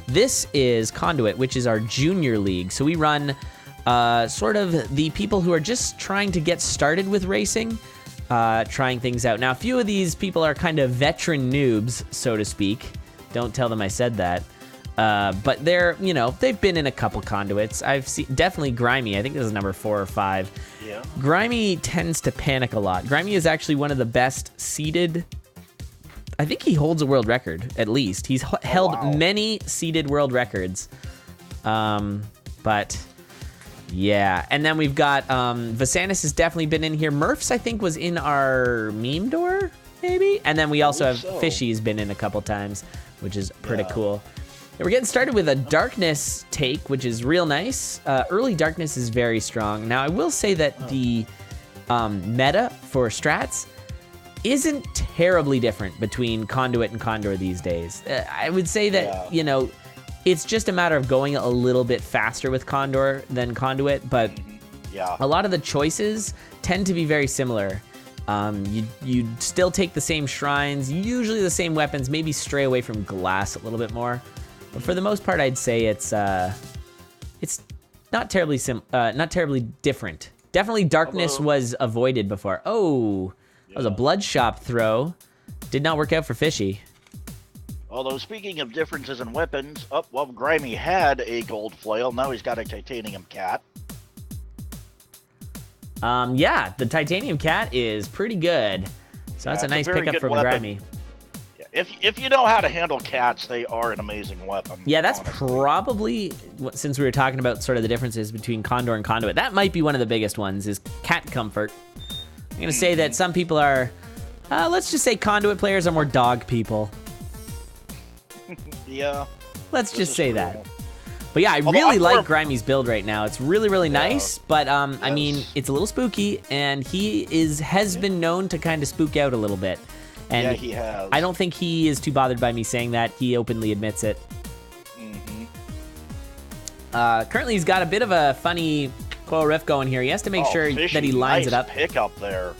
This is CoNDUIT, which is our junior league. So we run sort of the people who are just trying to get started with racing, trying things out. Now, a few of these people are kind of veteran noobs, so to speak. Don't tell them I said that. But they're, you know, they've been in a couple conduits. I've seen, definitely Grimy. I think this is number 4 or 5. Yeah. Grimy tends to panic a lot. Grimy is actually one of the best seeded. I think he holds a world record, at least. He's held many seeded world records. But yeah. And then we've got Vesanus has definitely been in here. Mprhs, I think, was in our meme door, maybe. And then we also have Fishy's been in a couple times, which is pretty cool. And we're getting started with a darkness take, which is real nice. Early darkness is very strong. Now, I will say that the meta for strats isn't terribly different between CoNDUIT and Condor these days. I would say that, you know, it's just a matter of going a little bit faster with Condor than CoNDUIT, but a lot of the choices tend to be very similar. You still take the same shrines, usually the same weapons, maybe stray away from glass a little bit more. But for the most part, I'd say it's not terribly different. Definitely darkness was avoided before. Oh, that was a blood shop throw. Did not work out for Fishy. Although, speaking of differences in weapons, well, Grimy had a gold flail. Now he's got a titanium cat. Yeah, the titanium cat is pretty good. So that's a nice pickup from Grimy. Yeah, if you know how to handle cats, they are an amazing weapon. Yeah, that's probably, since we were talking about sort of the differences between Condor and CoNDUIT, that might be one of the biggest ones, is cat comfort. I'm going to say that some people are, let's just say CoNDUIT players are more dog people. Yeah. Let's just say that. But yeah, I really like Grimy's build right now. It's really, really nice, but I mean, it's a little spooky, and he has been known to kind of spook out a little bit. And yeah, he has. I don't think he is too bothered by me saying that. He openly admits it. Currently, he's got a bit of a funny coil riff going here. He has to make sure that he lines it up. Pick up there.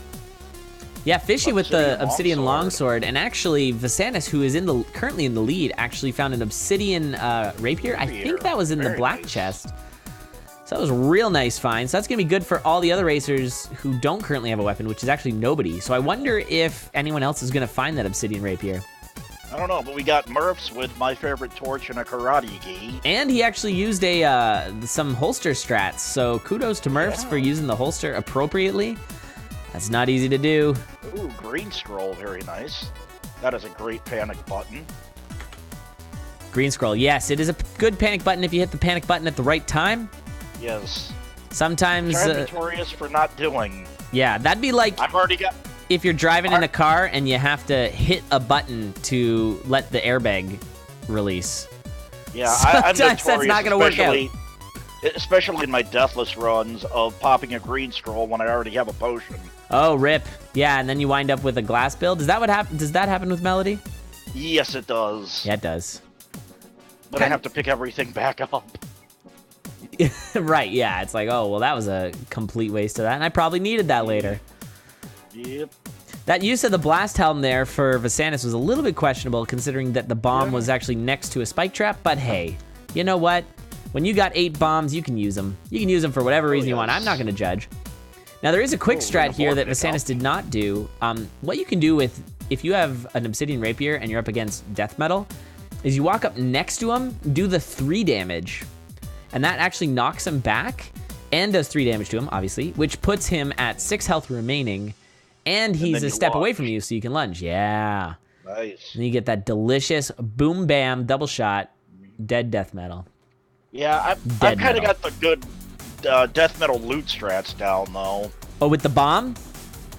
Yeah, Fishy with the obsidian longsword, and actually Vesanus, who is currently in the lead, actually found an obsidian rapier. I think that was in the black chest. So that was a real nice find. So that's gonna be good for all the other racers who don't currently have a weapon, which is actually nobody. So I wonder if anyone else is gonna find that obsidian rapier. I don't know, but we got Mprhs with my favorite torch and a karate gi. And he actually used some holster strats. So kudos to Mprhs for using the holster appropriately. That's not easy to do. Ooh, green scroll, very nice. That is a great panic button. Green scroll, yes, it is a good panic button if you hit the panic button at the right time. Yes. Sometimes. Notorious for not doing. Yeah, that'd be like. I've already got. If you're driving in a car and you have to hit a button to let the airbag release. Yeah, I'm notorious, that's not gonna work out. Especially in my deathless runs of popping a green scroll when I already have a potion. Oh, rip. Yeah, and then you wind up with a glass build. Is that what happens? Does that happen with Melody? Yes, it does. Yeah, it does. But I have to pick everything back up. Right, yeah. It's like, oh, well, that was a complete waste of that, and I probably needed that later. Yep. That use of the blast helm there for Vesanus was a little bit questionable, considering that the bomb was actually next to a spike trap, but hey, you know what? When you got 8 bombs, you can use them. You can use them for whatever reason you want. I'm not going to judge. Now, there is a quick strat here that Vesanus did not do. What you can do if you have an obsidian rapier and you're up against death metal, is you walk up next to him, do the 3 damage. And that actually knocks him back and does 3 damage to him, obviously, which puts him at 6 health remaining. And he's a step away from you, so you can lunge. Yeah. Nice. And you get that delicious boom bam double shot dead death metal. Yeah, I've kind of got the good death metal loot strats down though. Oh, with the bomb,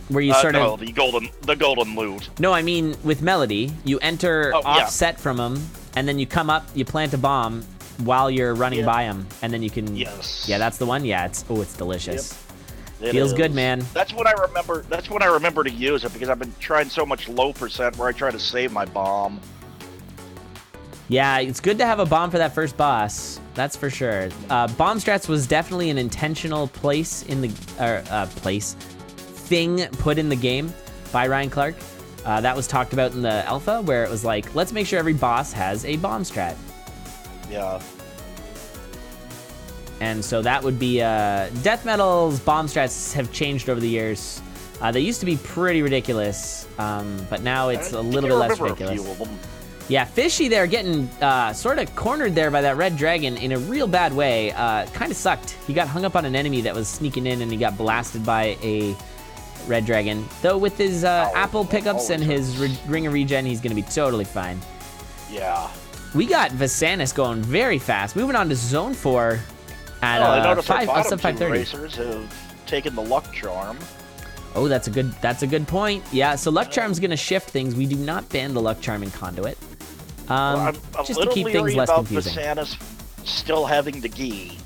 where you sort of the golden loot. No, I mean with Melody, you enter offset from him, and then you come up, you plant a bomb while you're running by him, and then you can. Yes. Yeah, that's the one. Yeah, it's delicious. Yep. Feels good, man. That's what I remember. That's when I remember to use it, because I've been trying so much low percent where I try to save my bomb. Yeah, it's good to have a bomb for that first boss. That's for sure. Bomb strats was definitely an intentional place in the thing put in the game by Ryan Clark. That was talked about in the alpha, where it was like, let's make sure every boss has a bomb strat. Yeah. And so that would be death metal's bomb strats have changed over the years. They used to be pretty ridiculous, but now it's a little bit less ridiculous. A few of them. Yeah, Fishy there getting sort of cornered there by that red dragon in a real bad way. Kind of sucked. He got hung up on an enemy that was sneaking in, and he got blasted by a red dragon. Though with his apple pickups and his ring of regen, he's going to be totally fine. Yeah. We got Vesanus going very fast. Moving on to Zone 4 at I noticed our bottom sub 530. racers have taken the luck charm. Oh, that's a good point. Yeah, so luck charm's going to shift things. We do not ban the luck charm in Conduit. I'm just to keep things less confusing. Vesanus still having the gi.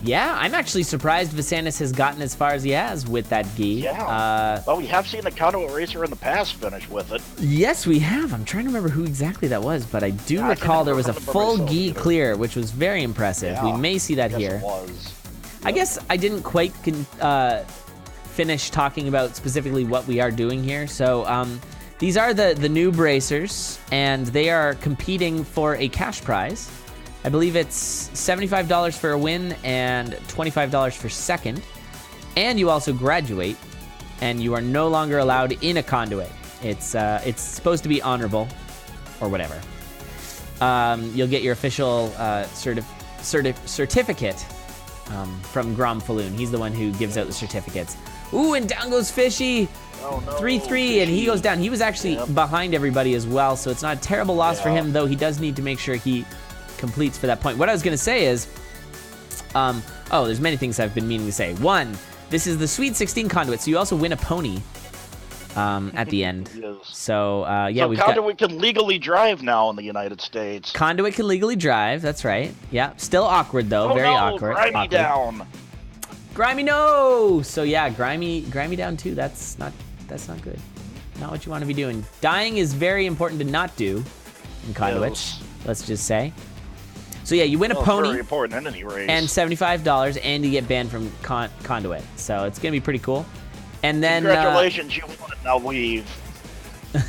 Yeah, I'm actually surprised Vesanus has gotten as far as he has with that gi. Yeah. Well, we have seen a Conduit racer in the past finish with it. Yes, we have. I'm trying to remember who exactly that was, but I do recall there was a full gi clear, which was very impressive. Yeah, we may see that here. It was. I guess I didn't quite finish talking about specifically what we are doing here. So these are the noob racers, and they are competing for a cash prize. I believe it's $75 for a win and $25 for second. And you also graduate, and you are no longer allowed in a conduit. It's supposed to be honorable, or whatever. You'll get your official certificate from Grimy42. He's the one who gives out the certificates. Ooh, and down goes Fishy. Oh, no. 3-3, and he goes down. He was actually behind everybody as well, so it's not a terrible loss for him, though he does need to make sure he completes for that point. What I was going to say is, there's many things I've been meaning to say. One, this is the Sweet 16 Conduit, so you also win a pony at the end. Yes. So, so Conduit can legally drive now in the United States. Conduit can legally drive, that's right. Yeah, still awkward, though. Very awkward. Grimy down. Grimy, no! So, yeah, Grimy down, too. That's not good. Not what you want to be doing. Dying is very important to not do in Conduits, let's just say. So yeah, you win a pony, very important in any race. and $75, and you get banned from Conduit. So it's gonna be pretty cool. And then congratulations, you won. Now leave.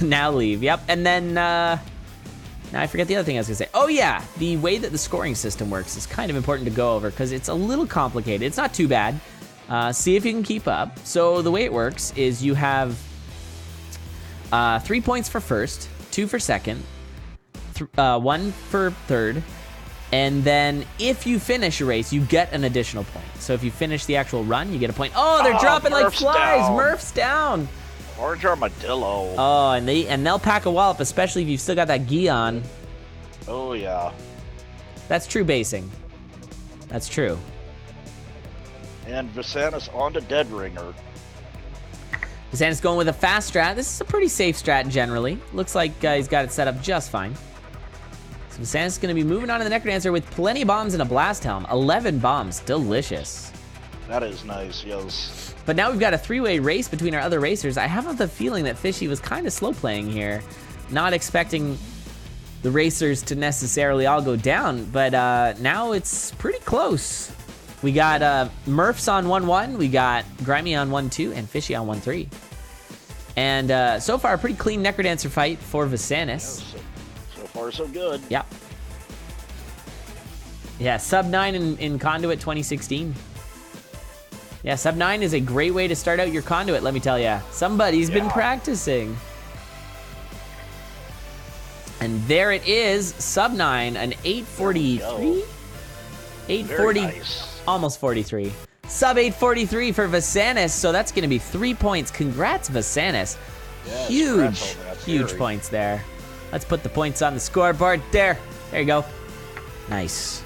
Now leave. Yep. And then now I forget the other thing I was gonna say. Oh yeah, the way that the scoring system works is kind of important to go over because it's a little complicated. It's not too bad. See if you can keep up. So the way it works is you have 3 points for first, 2 for second, 1 for third. And then if you finish a race, you get an additional point. So if you finish the actual run, you get a point. Oh, they're dropping like flies. Down. Murph's down. Orange armadillo. Oh, and they'll pack a wallop, especially if you've still got that gi on. Oh, yeah. That's true basing. That's true. And Vesanus on to Dead Ringer. Vesanus going with a fast strat. This is a pretty safe strat generally. Looks like he's got it set up just fine. Vesanus is going to be moving on to the Necrodancer with plenty of bombs and a blast helm. 11 bombs. Delicious. That is nice, yes. But now we've got a three-way race between our other racers. I have the feeling that Fishy was kind of slow playing here. Not expecting the racers to necessarily all go down, but now it's pretty close. We got Mprhs on 1-1, we got Grimy on 1-2, and Fishy on 1-3. And so far, a pretty clean Necrodancer fight for Vesanus. So far, so good. Yep. Yeah, sub 9 in Conduit 2016. Yeah, sub 9 is a great way to start out your Conduit, let me tell you. Somebody's been practicing. And there it is, sub 9, an 843? 840, nice. Almost 43. Sub 843 for Vesanus, so that's going to be 3 points. Congrats, Vesanus. Yes, huge points there. Let's put the points on the scoreboard. There you go. Nice.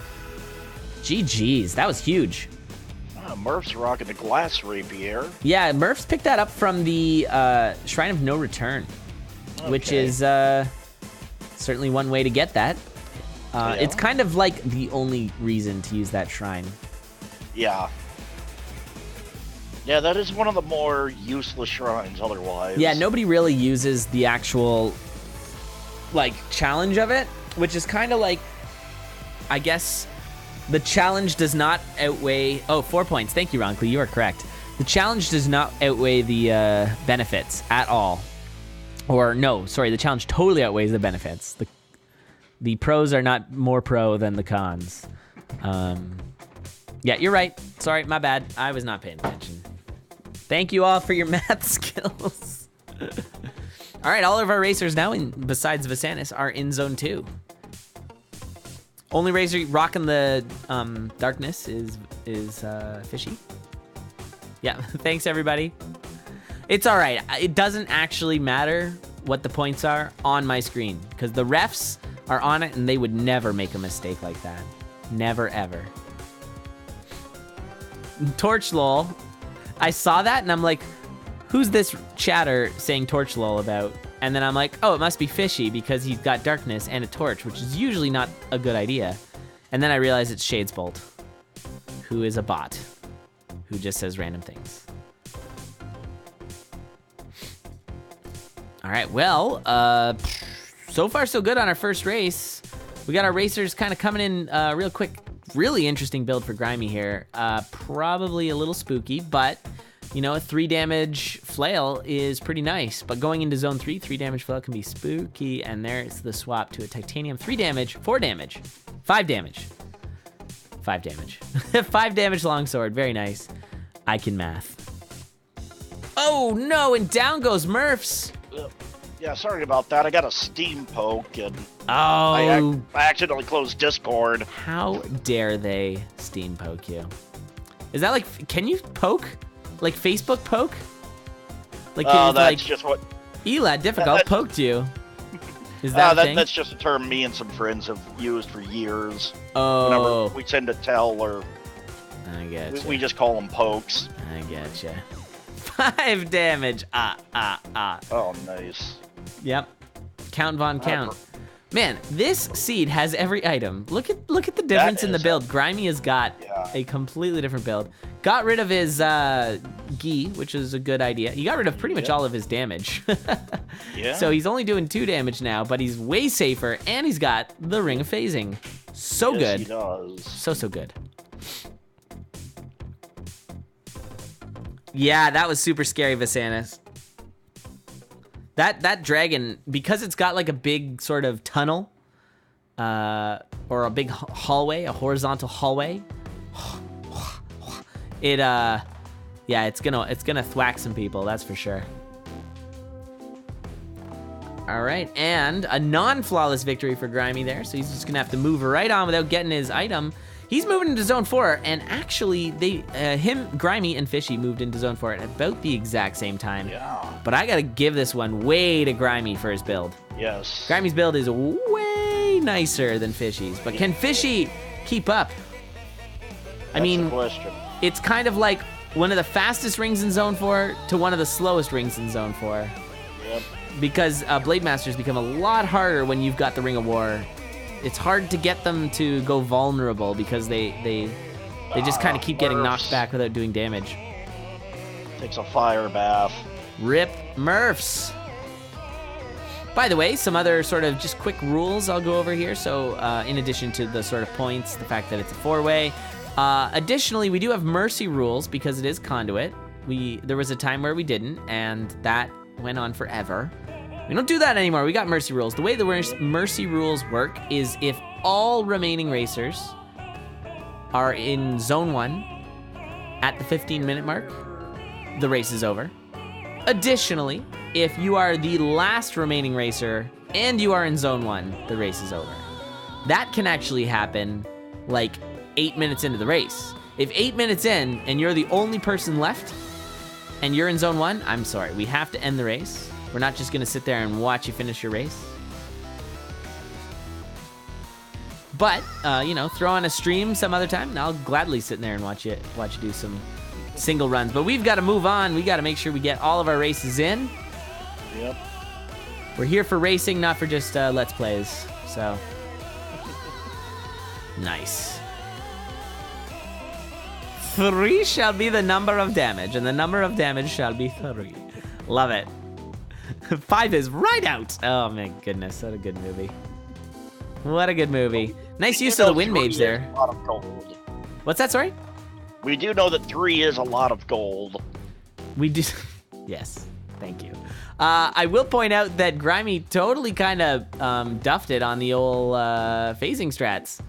GG's, that was huge. Murph's rocking the glass rapier. Yeah, Murph's picked that up from the Shrine of No Return, which is certainly one way to get that. It's kind of like the only reason to use that shrine. Yeah. Yeah, that is one of the more useless shrines otherwise. Yeah, nobody really uses the actual, like, challenge of it, which is kind of like, I guess, the challenge does not outweigh... Oh, 4 points. Thank you, Ronkley. You are correct. The challenge does not outweigh the benefits at all. Or, no, sorry, the challenge totally outweighs the benefits. The pros are not more pro than the cons. Yeah, you're right. Sorry, my bad. I was not paying attention. Thank you all for your math skills. All right, all of our racers now, besides Vesanus, are in Zone 2. Only racer rocking the darkness is Fishy. Yeah, thanks everybody. It's all right. It doesn't actually matter what the points are on my screen because the refs are on it and they would never make a mistake like that. Never, ever. Torch lol. I saw that and I'm like, who's this chatter saying torch lol about? And then I'm like, oh, it must be Fishy because he's got darkness and a torch, which is usually not a good idea. And then I realize it's Shadesbolt, who is a bot, who just says random things. All right, well, so far so good on our first race. We got our racers kind of coming in real quick. Really interesting build for Grimy here. Probably a little spooky, but you know, a 3 damage flail is pretty nice. But going into zone 3, 3 damage flail can be spooky. And there's the swap to a titanium. 3 damage, 4 damage, 5 damage. 5 damage. 5 damage longsword, very nice. I can math. Oh no, and down goes Mprhs. Yeah, sorry about that. I got a steam poke and I accidentally closed Discord. How dare they steam poke you? Is that like, can you poke? Like Facebook poke? Like, that's like, just what... Elad Difficult poked you. Is that a thing? That's just a term me and some friends have used for years. Oh. Whenever we tend to tell or... I gotcha. We just call them pokes. I gotcha. 5 damage. Oh, nice. Yep. Count Von Count. Man, this seed has every item. Look at the difference in the build. Grimy has got a completely different build. Got rid of his gi, which is a good idea. He got rid of pretty much all of his damage. Yeah. So he's only doing 2 damage now, but he's way safer, and he's got the Ring of Phasing. So good. He does. So good. Yeah, that was super scary, Vesanus. That dragon, because it's got like a big sort of tunnel, or a big hallway, a horizontal hallway. Yeah, it's gonna thwack some people, that's for sure. All right, and a non-flawless victory for Grimy there, so he's just gonna have to move right on without getting his item. He's moving into Zone 4, and actually, Grimy, and Fishy moved into Zone 4 at about the exact same time. Yeah. But I gotta give this one way to Grimy for his build. Yes. Grimy's build is way nicer than Fishy's, but can Fishy keep up? I mean, it's kind of like one of the fastest rings in Zone 4 to one of the slowest rings in Zone 4. Yep. Because Blade Masters become a lot harder when you've got the Ring of War. It's hard to get them to go vulnerable because they just kind of keep getting knocked back without doing damage. Takes a fire bath. Rip Mprhs. By the way, some other sort of just quick rules I'll go over here. So in addition to the sort of points, the fact that it's a 4-way. Additionally, we do have mercy rules because it is CoNDUIT. There was a time where we didn't, and that went on forever. We don't do that anymore. We got mercy rules. The way the mercy rules work is if all remaining racers are in Zone 1 at the 15-minute mark, the race is over. Additionally, if you are the last remaining racer and you are in Zone 1, the race is over. That can actually happen like 8 minutes into the race. If 8 minutes in and you're the only person left and you're in Zone 1, I'm sorry, we have to end the race. We're not just gonna sit there and watch you finish your race. But, you know, throw on a stream some other time and I'll gladly sit in there and watch you do some single runs. But we've gotta move on. We gotta make sure we get all of our races in. Yep. We're here for racing, not for just Let's Plays, so. Nice. 3 shall be the number of damage, and the number of damage shall be 3. Love it. 5 is right out. Oh my goodness, what a good movie. What a good movie. Nice use of the wind mage there. A lot of gold. What's that, sorry? We do know that 3 is a lot of gold. We do. Yes, thank you. I will point out that Grimy totally kind of duffed it on the old phasing strats.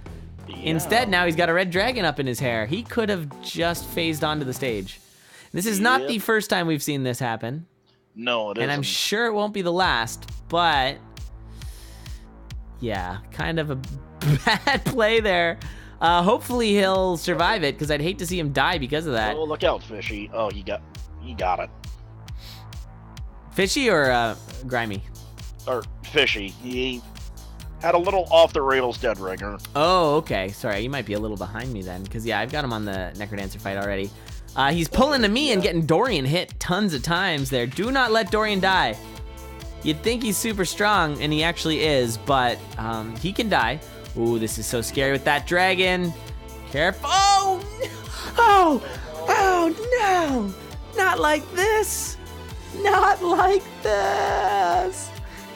Yeah. Instead, now he's got a red dragon up in his hair. He could have just phased onto the stage. This is not the first time we've seen this happen. No, it isn't. And I'm sure it won't be the last, but yeah, kind of a bad play there. Hopefully he'll survive it, because I'd hate to see him die because of that. Oh, look out, Fishy. Oh, he got it. Fishy or Grimy? Or Fishy. He had a little off-the-rails dead ringer. Oh, okay. Sorry, you might be a little behind me then, because yeah, I've got him on the Necrodancer fight already. He's pulling to me and getting Dorian hit tons of times there. Do not let Dorian die. You'd think he's super strong, and he actually is, but he can die. Ooh, this is so scary with that dragon. Careful. Oh, oh, oh, no. Not like this. Not like this.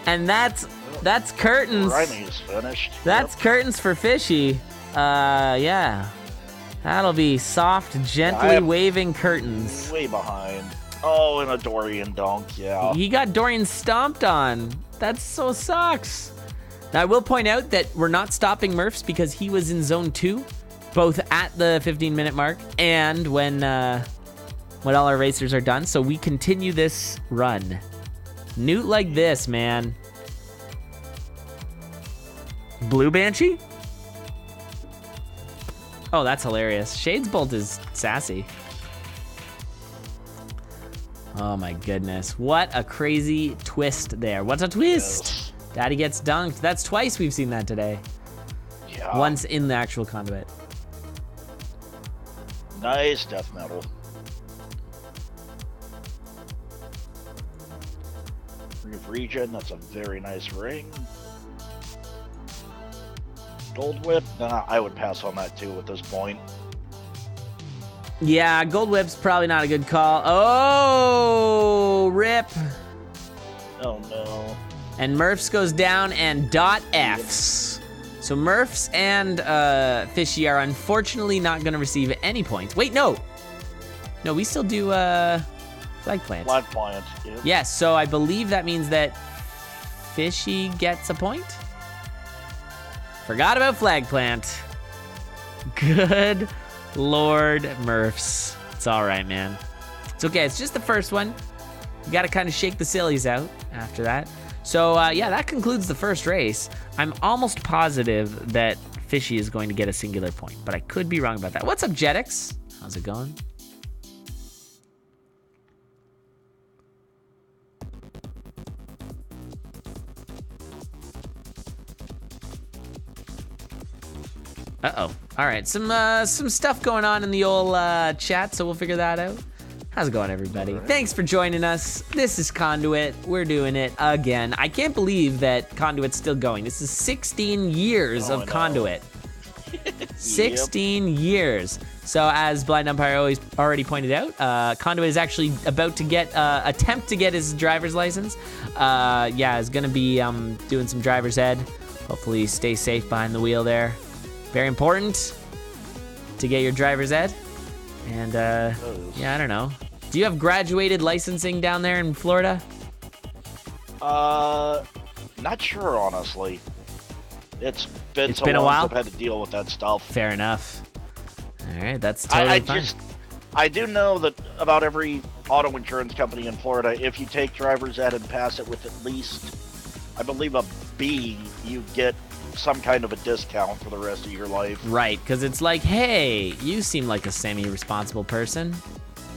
And that's curtains. Grimy's finished. That's curtains for Fishy. Yeah. That'll be soft, gently waving curtains. Way behind. Oh, and a Dorian dunk, yeah. He got Dorian stomped on. That so sucks. Now, I will point out that we're not stopping Mprhs because he was in zone 2, both at the 15-minute mark and when all our racers are done. So we continue this run. Newt like this, man. Blue Banshee? Oh, that's hilarious. Shades Bolt is sassy. Oh my goodness. What a crazy twist there. What's a twist? Yes. Daddy gets dunked. That's twice we've seen that today. Yeah. Once in the actual CoNDUIT. Nice death metal. Ring of Regen, that's a very nice ring. Gold Whip, nah, I would pass on that too at this point. Yeah, Gold Whip's probably not a good call. Oh, rip. Oh no. And Mprhs goes down and dot Fs. So Mprhs and Fishy are unfortunately not going to receive any points. Wait, no. No, we still do flag plant. Flag plant, yeah. Yes, so I believe that means that Fishy gets a point. Forgot about flag plant. Good Lord Mprhs. It's all right, man. It's okay. It's just the first one. You got to kind of shake the sillies out after that. So, yeah, that concludes the first race. I'm almost positive that Fishy is going to get a singular point, but I could be wrong about that. What's up, Jetix? How's it going? Uh-oh. All right, some stuff going on in the old chat, so we'll figure that out. How's it going, everybody? Right. Thanks for joining us. This is CoNDUIT. We're doing it again. I can't believe that CoNDUIT's still going. This is 16 years of CoNDUIT. 16 years. So as Blind Umpire already pointed out, CoNDUIT is actually about to attempt to get his driver's license. Yeah, is gonna be doing some driver's ed. Hopefully stay safe behind the wheel there. Very important to get your driver's ed. And yeah, I don't know. Do you have graduated licensing down there in Florida? Not sure, honestly. It's been a while. I've had to deal with that stuff. Fair enough. All right, that's totally fine. I do know that about every auto insurance company in Florida, if you take driver's ed and pass it with at least, I believe, a B, you get some kind of a discount for the rest of your life. Right, because it's like, hey, you seem like a semi-responsible person.